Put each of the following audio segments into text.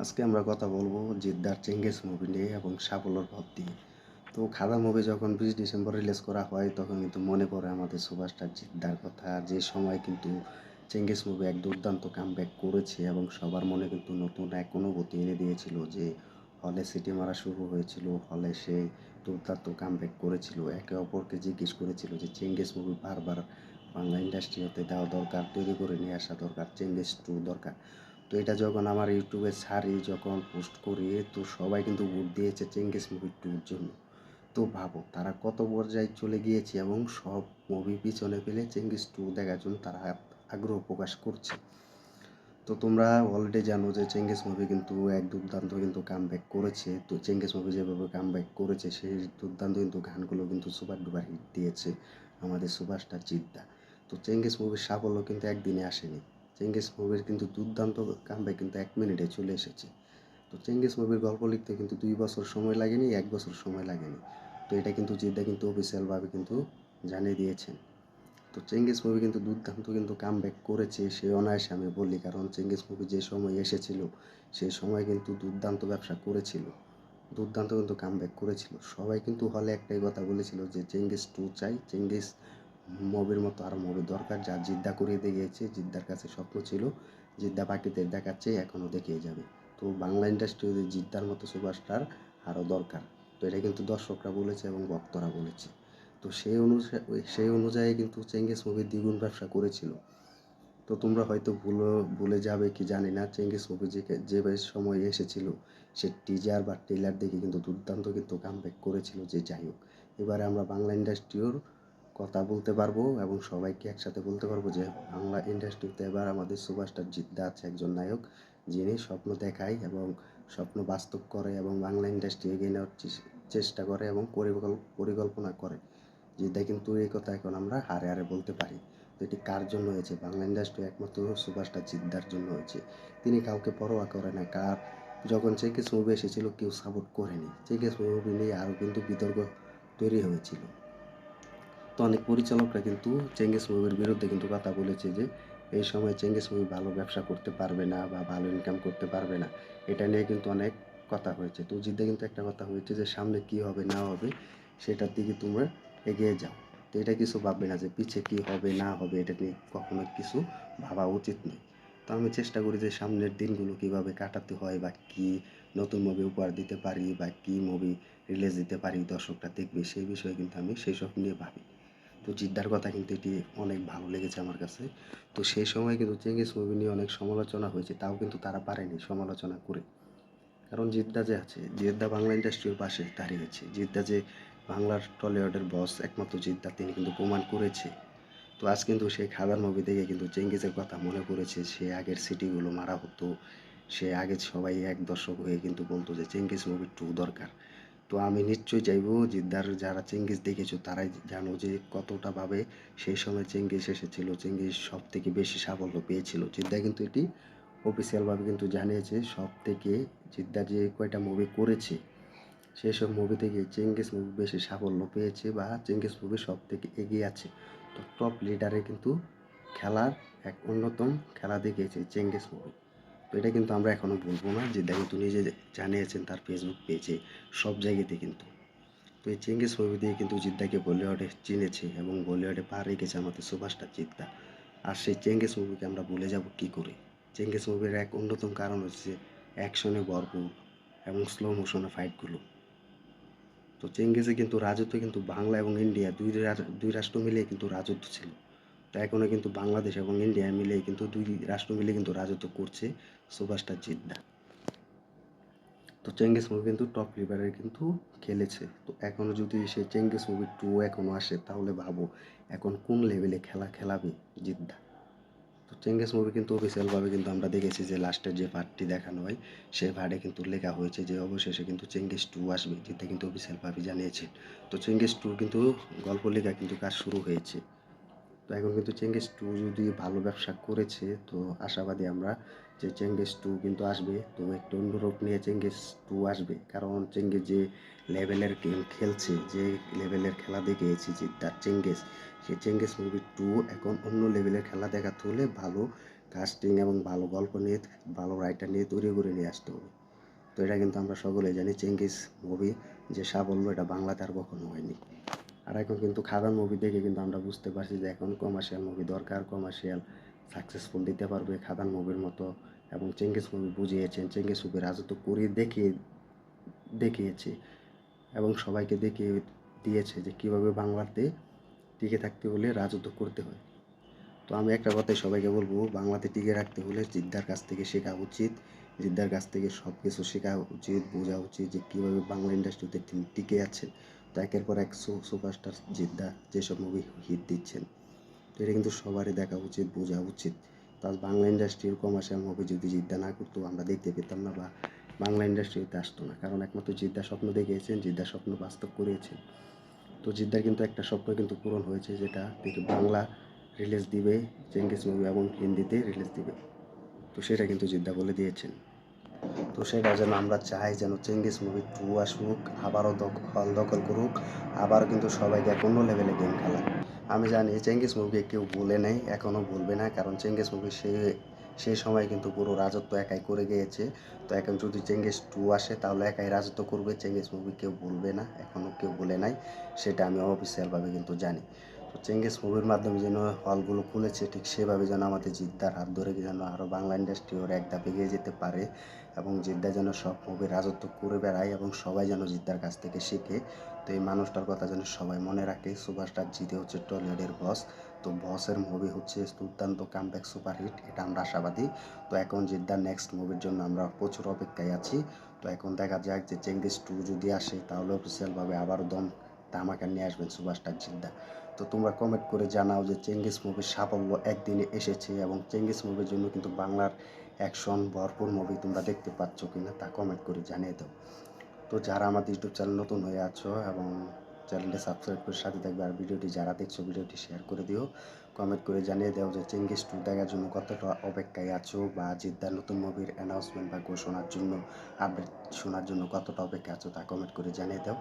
আজকে আমরা কথা বলবো জিদ্দার চেঙ্গিস মুভি নিয়ে এবং সাফল্যর পথ দিয়ে। তো খাদা মুভি যখন 20 ডিসেম্বর রিলিজ করা হয় তখন কিন্তু মনে পড়ে আমাদের সুপারস্টার জিদ্দার কথা। যে সময় কিন্তু চেঙ্গিস মুভি এক দুর্দান্ত কামব্যাক করেছে এবং সবার মনে কিন্তু নতুন এক অনুভূতি এনে দিয়েছিল যে হলে সিটি মারা শুরু হয়েছিল, হলে সে দুর্দান্ত কামব্যাক করেছিল, একে অপরকে জিজ্ঞেস করেছিল যে চেঙ্গিস মুভি বারবার বাংলা ইন্ডাস্ট্রিতে দেওয়া দরকার, তৈরি করে নিয়ে আসা দরকার, চেঙ্গিস 2 দরকার। তো এটা যখন আমার ইউটিউবে ছাড়ি, যখন পোস্ট করি, তো সবাই কিন্তু ভোট দিয়েছে চেঙ্গিস মুভি 2-র জন্য। তো ভাবো তারা কত পর্যায়ে চলে গিয়েছে এবং সব মুভি পিছনে ফেলে চেঙ্গিস 2 দেখার জন্য তারা আগ্রহ প্রকাশ করছে। তো তোমরা অলরেডি জানো যে চেঙ্গিস মুভি কিন্তু এক দুর্দান্ত কিন্তু কামব্যাক করেছে। তো চেঙ্গিস মুভি যেভাবে কামব্যাক করেছে সেই দুর্দান্ত কিন্তু গানগুলো কিন্তু সুপার ডুপার হিট দিয়েছে আমাদের সুপারস্টার জিদ্দা। তো চেঙ্গিস মুভির সাফল্য কিন্তু একদিনে আসেনি। চেঙ্গিস মুভির কিন্তু দুর্দান্ত কামব্যাক কিন্তু 1 মিনিটে চলে এসেছে। তো চেঙ্গিস মুভির গল্প লিখতে কিন্তু 2 বছর সময় লাগেনি, 1 বছর সময় লাগেনি। তো এটা কিন্তু জিদ্দা কিন্তু অফিসিয়ালভাবে কিন্তু জানিয়ে দিয়েছেন। তো চেঙ্গিস মুভি কিন্তু দুর্দান্ত কিন্তু কামব্যাক করেছে, সে অনায়াসে আমি বলি, কারণ চেঙ্গিস মুভি যে সময় এসেছিল সেই সময় কিন্তু দুর্দান্ত ব্যবসা করেছিল, দুর্দান্ত কিন্তু কামব্যাক করেছিল। সবাই কিন্তু হলে একটাই কথা বলেছিল যে চেঙ্গিস 2 চাই, চেঙ্গিস মুভির মতো আরও মুভি দরকার, যা জিদ্দা করিয়ে দেখিয়েছে। জিদ্দার কাছে স্বপ্ন ছিল, জিদ্দা বাকিদের দেখাচ্ছে, এখনও দেখিয়ে যাবে। তো বাংলা ইন্ডাস্ট্রিতে জিদ্দার মতো সুপারস্টার আরও দরকার। তো এটা কিন্তু দর্শকরা বলেছে এবং ভক্তরা বলেছে। তো সেই অনুযায়ী কিন্তু চেঙ্গিস মুভি দ্বিগুণ ব্যবসা করেছিল। তো তোমরা হয়তো ভুলে যাবে কি জানি না, চেঙ্গিস মুভি যে সময় এসেছিল সে টিজার বা ট্রেলার দেখে কিন্তু দুর্দান্ত কিন্তু কামব্যাক করেছিল। যে যাই হোক, এবারে আমরা বাংলা ইন্ডাস্ট্রির কথা বলতে পারবো এবং সবাইকে একসাথে বলতে পারবো যে বাংলা ইন্ডাস্ট্রিতে এবার আমাদের সুপারস্টার জিদ্দা আছে, একজন নায়ক যিনি স্বপ্ন দেখায় এবং স্বপ্ন বাস্তব করে এবং বাংলা ইন্ডাস্ট্রি এগিয়ে নেওয়ার চেষ্টা করে এবং পরিকল্পনা করে। জিদ্দা কিন্তু এই কথা এখন আমরা হারে হারে বলতে পারি। তো এটি কার জন্য হয়েছে? বাংলা ইন্ডাস্ট্রি একমাত্র সুপারস্টার জিদ্দার জন্য হয়েছে। তিনি কাউকে পরোয়া করে না। যখন চেঙ্গিস মুভি এসেছিল কেউ সাপোর্ট করেনি। চেঙ্গিস মুভি নিয়ে আরও কিন্তু বিতর্ক তৈরি হয়েছিল। তো অনেক পরিচালকরা কিন্তু চেঙ্গিস মুভির বিরুদ্ধে কিন্তু কথা বলেছে যে এই সময় চেঙ্গিস মুভি ভালো ব্যবসা করতে পারবে না বা ভালো ইনকাম করতে পারবে না। এটা নিয়ে কিন্তু অনেক কথা হয়েছে। তো জিদ্দা কিন্তু একটা কথা হয়েছে যে সামনে কি হবে না হবে সেটার দিকে তোমরা এগিয়ে যাও। তো এটা কিছু ভাববে না যে পিছে কি হবে না হবে, এটা নিয়ে কখনো কিছু ভাবা উচিত নয়। তো আমি চেষ্টা করি যে সামনের দিনগুলো কিভাবে কাটাতে হয় বা কি নতুন মুভি উপহার দিতে পারি বা কি মুভি রিলিজ দিতে পারি দর্শকরা দেখবে, সেই বিষয়ে কিন্তু আমি সেই সব নিয়ে ভাবি। তো জিদ্দার কথা কিন্তু এটি অনেক ভালো লেগেছে আমার কাছে। তো সেই সময় কিন্তু চেঙ্গিস মুভি নিয়ে অনেক সমালোচনা হয়েছে, তাও কিন্তু তারা পারেনি সমালোচনা করে। কারণ জিদ্দা যে আছে, জিদ্দা বাংলা ইন্ডাস্ট্রির পাশে দাঁড়িয়েছে। জিদ্দা যে বাংলার টলিউডের বস, একমাত্র জিদ্দা, তিনি কিন্তু প্রমাণ করেছে। তো আজ কিন্তু সেই খাবার মুভি দেখে কিন্তু চেঙ্গিসের কথা মনে পড়েছে। সে আগের সিটিগুলো মারা হতো, সে আগে সবাই এক দর্শক হয়ে কিন্তু বলতো যে চেঙ্গিস মুভি 2 দরকার। তো আমি নিশ্চয়ই চাইবো জিদ্দার যারা চেঙ্গিস দেখেছো তারাই জানো যে কতটা ভাবে সেই সময় চেঙ্গিস এসেছিল, চেঙ্গিস সব থেকে বেশি সাফল্য পেয়েছিল। জিদ্দা কিন্তু এটি অফিসিয়ালভাবে কিন্তু জানিয়েছে। সব থেকে জিদ্দা যে কয়টা মুভি করেছে সেসব মুভি থেকে চেঙ্গিস মুভি বেশি সাফল্য পেয়েছে বা চেঙ্গিস মুভি সব থেকে এগিয়ে আছে। তো টপ লিডারে কিন্তু খেলার এক অন্যতম খেলা দেখিয়েছে চেঙ্গিস মুভি। তো এটা কিন্তু আমরা এখনও বলবো না, জিদ্দা কিন্তু নিজে জানিয়েছেন তার ফেসবুক পেজে, সব জায়গাতে কিন্তু। তো এই চেঙ্গিস মুভি দিয়ে কিন্তু জিদ্দাকে বলিউডে চিনেছে এবং বলিউডে পা রেখেছে আমাদের সুপারস্টার জিদ্দা। আর সেই চেঙ্গিস মুভিকে আমরা ভুলে যাব কী করে? চেঙ্গিস মুভির এক অন্যতম কারণ হচ্ছে অ্যাকশনে ভরপুর এবং স্লো মোশনে ফাইটগুলো। তো চেঙ্গিসে কিন্তু রাজত্ব কিন্তু বাংলা এবং ইন্ডিয়া দুই রাষ্ট্র মিলিয়ে কিন্তু রাজত্ব ছিল। তো এখনও কিন্তু বাংলাদেশ এবং ইন্ডিয়া মিলিয়ে কিন্তু দুই রাষ্ট্র মিলে কিন্তু রাজত্ব করছে সুপারস্টার জিদ্দা। তো চেঙ্গিস মুভি কিন্তু টপ লিডারে কিন্তু খেলেছে। তো এখনও যদি সে চেঙ্গিস মুভি 2 এখনও আসে তাহলে ভাবো এখন কোন লেভেলে খেলা খেলাবে জিদ্দা। তো চেঙ্গিস মুভি কিন্তু অফিসিয়ালভাবে কিন্তু আমরা দেখেছি যে লাস্টের যে পার্টটি দেখানো হয় সেই পার্টে কিন্তু লেখা হয়েছে যে অবশেষে কিন্তু চেঙ্গিস 2 আসবে, যেটা কিন্তু অফিসিয়ালভাবে জানিয়েছে। তো চেঙ্গিস 2 কিন্তু গল্প লেখা কিন্তু কাজ শুরু হয়েছে। তো এখন কিন্তু চেঙ্গিস 2 যদি ভালো ব্যবসা করেছে তো আশাবাদী আমরা যে চেঙ্গিস 2 কিন্তু আসবে। তো একটু অন্য রূপ নিয়ে চেঙ্গিস 2 আসবে, কারণ চেঙ্গিস যে লেভেলের গেম খেলছে, যে লেভেলের খেলা দেখিয়েছে যে তার চেঙ্গিস, সেই চেঙ্গিস মুভি 2 এখন অন্য লেভেলের খেলা দেখাতে হলে ভালো কাস্টিং এবং ভালো গল্প নিয়ে, ভালো রাইটার নিয়ে তৈরি করে নিয়ে আসতে হবে। তো এটা কিন্তু আমরা সকলেই জানি, চেঙ্গিস মুভি যে সাফল্য এটা বাংলাতে আর কখনো হয়নি। আর এখন কিন্তু খাদান মুভি দেখে কিন্তু আমরা বুঝতে পারছি যে এখন কমার্শিয়াল মুভি দরকার, কমার্শিয়াল সাকসেসফুল দিতে পারবে খাদান মুভির মতো। এবং চেঙ্গিস মুভি বুঝিয়েছেন, চেঙ্গিস মুভি রাজত্ব করে দেখিয়েছে এবং সবাইকে দেখিয়ে দিয়েছে যে কীভাবে বাংলাতে টিকে থাকতে হলে রাজত্ব করতে হয়। তো আমি একটা কথাই সবাইকে বলবো, বাংলাতে টিকে রাখতে হলে জিদ্দার কাছ থেকে শেখা উচিত, জিদ্দার কাছ থেকে সব কিছু শেখা উচিত, বোঝা উচিত যে কীভাবে বাংলা ইন্ডাস্ট্রিতে তিনি টিকে আছেন। তো একের পর এক সুপারস্টার জিদ্দা যেসব মুভি হিট দিচ্ছেন, তো এটা কিন্তু সবারই দেখা উচিত, বোঝা উচিত। তো আজ বাংলা ইন্ডাস্ট্রির কমার্শিয়াল মুভি যদি জিদ্দা না করতো আমরা দেখতে পেতাম না, বা বাংলা ইন্ডাস্ট্রিতে আসতো না। কারণ একমাত্র জিদ্দা স্বপ্ন দেখিয়েছেন, জিদ্দা স্বপ্ন বাস্তব করিয়েছেন। তো জিদ্দার কিন্তু একটা স্বপ্ন কিন্তু পূরণ হয়েছে, যেটা থেকে বাংলা রিলিজ দিবে চেঙ্গিস মুভি এবং হিন্দিতে রিলিজ দিবে। তো সেটা কিন্তু জিদ্দা বলে দিয়েছেন। তো সেটা যেন আমরা চাই যেন চেঙ্গিস মুভি 2 আসুক, আবারও হল দখল করুক, আবারও কিন্তু সবাইকে এক অন্য লেভেলে গেম খেলা। আমি জানি চেঙ্গিস মুভি কেউ ভুলে নেই, এখনও ভুলবে না, কারণ চেঙ্গিস মুভি সেই সময় কিন্তু পুরো রাজত্ব একাই করে গিয়েছে। তো এখন যদি চেঙ্গিস 2 আসে তাহলে একাই রাজত্ব করবে, চেঙ্গিস মুভি কেউ ভুলবে না, এখনও কেউ ভুলে নাই, সেটা আমি অফিসিয়ালভাবে কিন্তু জানি। তো চেঙ্গিস মুভির মাধ্যমে যেন হলগুলো খুলেছে, ঠিক সেভাবে যেন আমাদের জিদ্দার হাত ধরে যেন আরও বাংলা ইন্ডাস্ট্রি ওর এক ধাপ এগিয়ে যেতে পারে, এবং জিদ্দা যেন সব মুভি রাজত্ব করে বেড়ায় এবং সবাই যেন জিদ্দার কাছ থেকে শিখে। তো এই মানুষটার কথা যেন সবাই মনে রাখে। সুপারস্টার জিতে হচ্ছে টলিউডের বস। তো বসের মুভি হচ্ছে দুর্দান্ত কামব্যাক সুপারহিট, এটা আমরা আশাবাদী। তো এখন জিদ্দার নেক্সট মুভির জন্য আমরা প্রচুর অপেক্ষায় আছি। তো এখন দেখা যাক যে চেঙ্গিস 2 যদি আসে তাহলে অফিসিয়ালভাবে আবারও ধামাকা নিয়ে আসবেন সুপারস্টার জিদ্দা। তো তোমরা কমেন্ট করে জানাও যে চেঙ্গিস মুভির সাফল্য একদিনে এসেছে, এবং চেঙ্গিস মুভির জন্য কিন্তু বাংলার অ্যাকশন ভরপুর মুভি তোমরা দেখতে পাচ্ছ কিনা তা কমেন্ট করে জানিয়ে দাও। তো যারা আমাদের ইউটিউব চ্যানেল নতুন হয়ে আছো এবং চ্যানেলটি সাবস্ক্রাইব করে সাথে থাকবে, আর ভিডিওটি যারা দেখছো ভিডিওটি শেয়ার করে দিও, কমেন্ট করে জানিয়ে দাও যে চেঙ্গিস 2 দেখার জন্য কতটা অপেক্ষায় আছো, বা জিদ্দার নতুন মুভির অ্যানাউন্সমেন্ট বা ঘোষণার জন্য, আপডেট শোনার জন্য কতটা অপেক্ষা আছো তা কমেন্ট করে জানিয়ে দাও।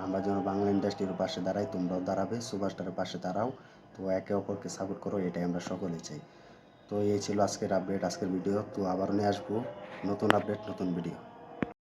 আমরা যেন বাংলা ইন্ডাস্ট্রির পাশে দাঁড়াই, তোমরাও দাঁড়াবে, সুপারস্টারের পাশে দাঁড়াও। তো একে অপরকে সাপোর্ট করো, এটাই আমরা সকলে চাই। তো এই ছিল আজকের আপডেট, আজকের ভিডিও। তো আবার নিয়ে আসবো নতুন আপডেট, নতুন ভিডিও।